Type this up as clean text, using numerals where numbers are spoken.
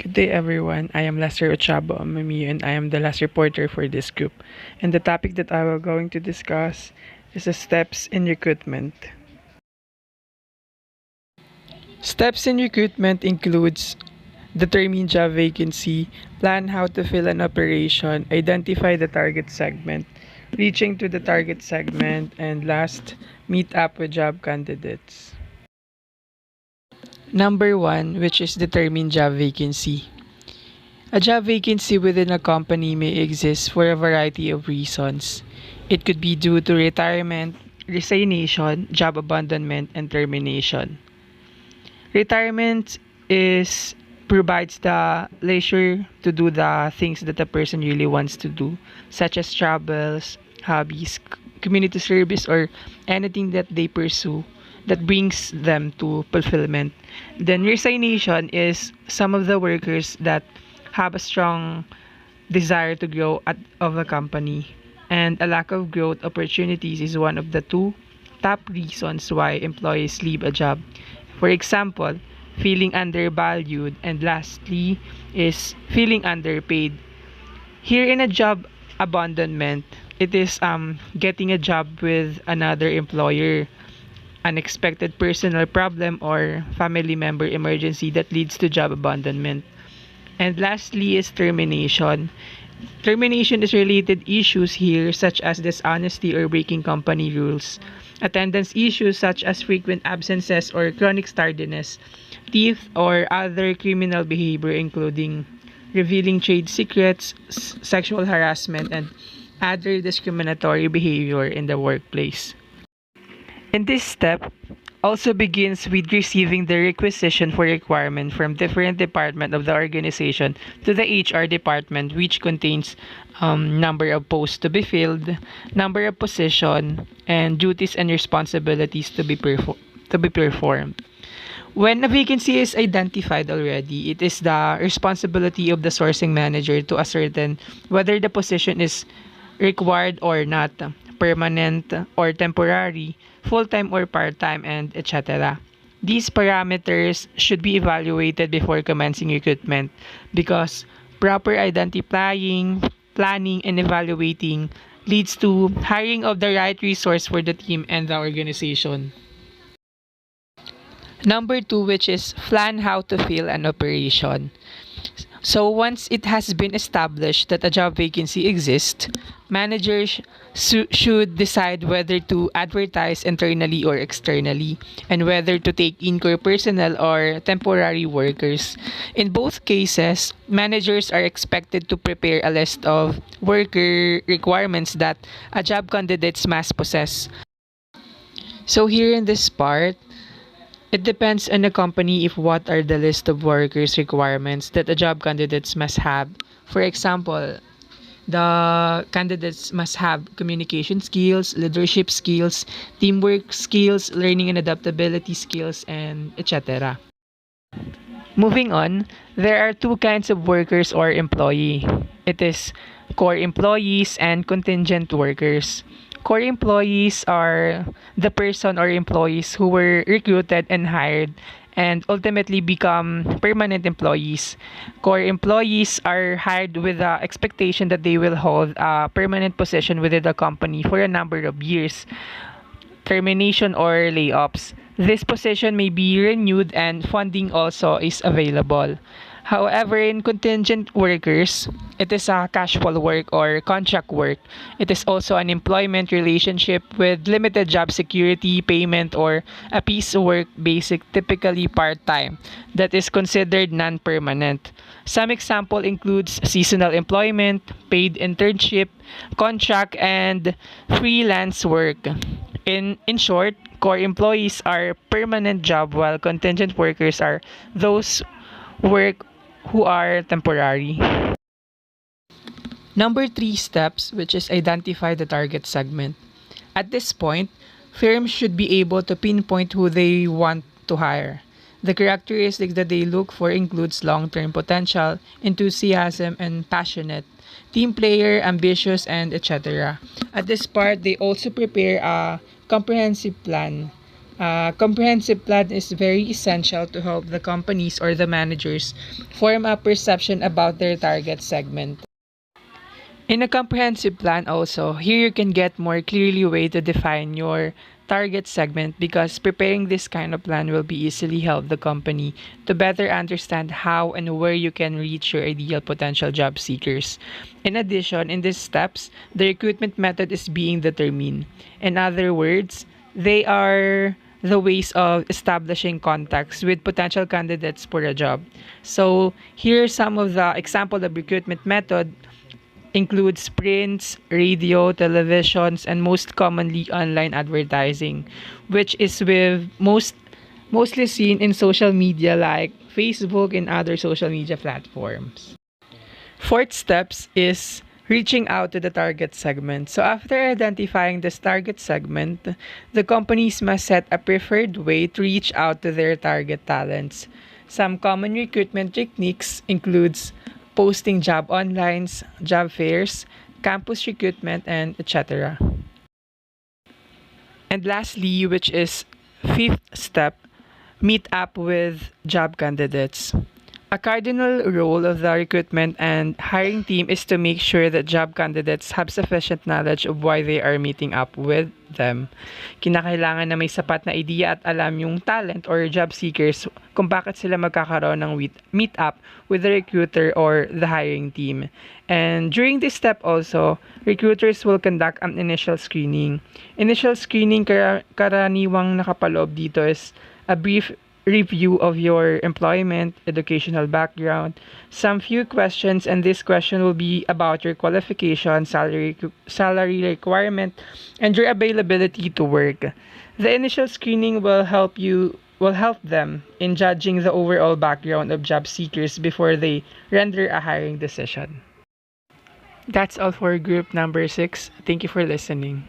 Good day, everyone. I am Lester Ochabo Amami, and I am the last reporter for this group. And the topic that I will going to discuss is the steps in recruitment. Steps in recruitment includes determine job vacancy, plan how to fill an operation, identify the target segment, reaching to the target segment, and last, meet up with job candidates. Number one, which is determine job vacancy. A job vacancy within a company may exist for a variety of reasons. It could be due to retirement, resignation, job abandonment, and termination. Retirement is provides the leisure to do the things that the person really wants to do, such as travels, hobbies, community service, or anything that they pursue that brings them to fulfillment. Then resignation is some of the workers that have a strong desire to grow of a company, and a lack of growth opportunities is one of the two top reasons why employees leave a job. For example, feeling undervalued, and lastly is feeling underpaid. Here in a job abandonment, it is getting a job with another employer, unexpected personal problem, or family member emergency that leads to job abandonment. And lastly is termination. Termination is related issues here such as dishonesty or breaking company rules, attendance issues such as frequent absences or chronic tardiness, theft or other criminal behavior including revealing trade secrets, sexual harassment, and other discriminatory behavior in the workplace. In this step, also begins with receiving the requisition for requirement from different department of the organization to the HR department, which contains number of posts to be filled, number of position, and duties and responsibilities to be performed. When a vacancy is identified already, it is the responsibility of the sourcing manager to ascertain whether the position is required or not, permanent or temporary, full-time or part-time, and etc. These parameters should be evaluated before commencing recruitment because proper identifying, planning, and evaluating leads to hiring of the right resource for the team and the organization. Number two, which is plan how to fill an operation. So once it has been established that a job vacancy exists, managers should decide whether to advertise internally or externally, and whether to take in core personnel or temporary workers. In both cases, managers are expected to prepare a list of worker requirements that a job candidates must possess. So here in this part, it depends on the company if what are the list of workers requirements that the job candidates must have. For example, the candidates must have communication skills, leadership skills, teamwork skills, learning and adaptability skills, and etc. Moving on, there are two kinds of workers or employee. It is core employees and contingent workers. Core employees are the person or employees who were recruited and hired and ultimately become permanent employees. Core employees are hired with the expectation that they will hold a permanent position within the company for a number of years. Termination or layoffs. This position may be renewed and funding also is available. However, in contingent workers, it is a casual work or contract work. It is also an employment relationship with limited job security, payment, or a piece of work basic, typically part-time, that is considered non-permanent. Some example includes seasonal employment, paid internship, contract, and freelance work. In short, core employees are permanent job while contingent workers are those work who are temporary. Number three steps, which is identify the target segment. At this point, firms should be able to pinpoint who they want to hire. The characteristics that they look for includes long-term potential, enthusiasm, and passionate, team player, ambitious, and etc. At this part, they also prepare a comprehensive plan A comprehensive plan is very essential to help the companies or the managers form a perception about their target segment. In a comprehensive plan also, here you can get more clearly way to define your target segment because preparing this kind of plan will be easily help the company to better understand how and where you can reach your ideal potential job seekers. In addition, in these steps, the recruitment method is being determined. In other words, they are the ways of establishing contacts with potential candidates for a job. So, here are some of the example of recruitment method includes prints, radio, televisions, and most commonly online advertising, which is mostly seen in social media like Facebook and other social media platforms. Fourth steps is reaching out to the target segment. So after identifying this target segment, the companies must set a preferred way to reach out to their target talents. Some common recruitment techniques includes posting job online, job fairs, campus recruitment, and etc. And lastly, which is fifth step, meet up with job candidates. A cardinal role of the recruitment and hiring team is to make sure that job candidates have sufficient knowledge of why they are meeting up with them. Kinakailangan na may sapat na idea at alam yung talent or job seekers kung bakit sila magkakaroon ng meet up with the recruiter or the hiring team. And during this step also, recruiters will conduct an initial screening. Initial screening karaniwang nakapaloob dito is a brief review of your employment, educational background, some few questions, and this question will be about your qualification, salary requirement, and your availability to work. The initial screening will help them in judging the overall background of job seekers before they render a hiring decision. That's all for group number 6. Thank you for listening.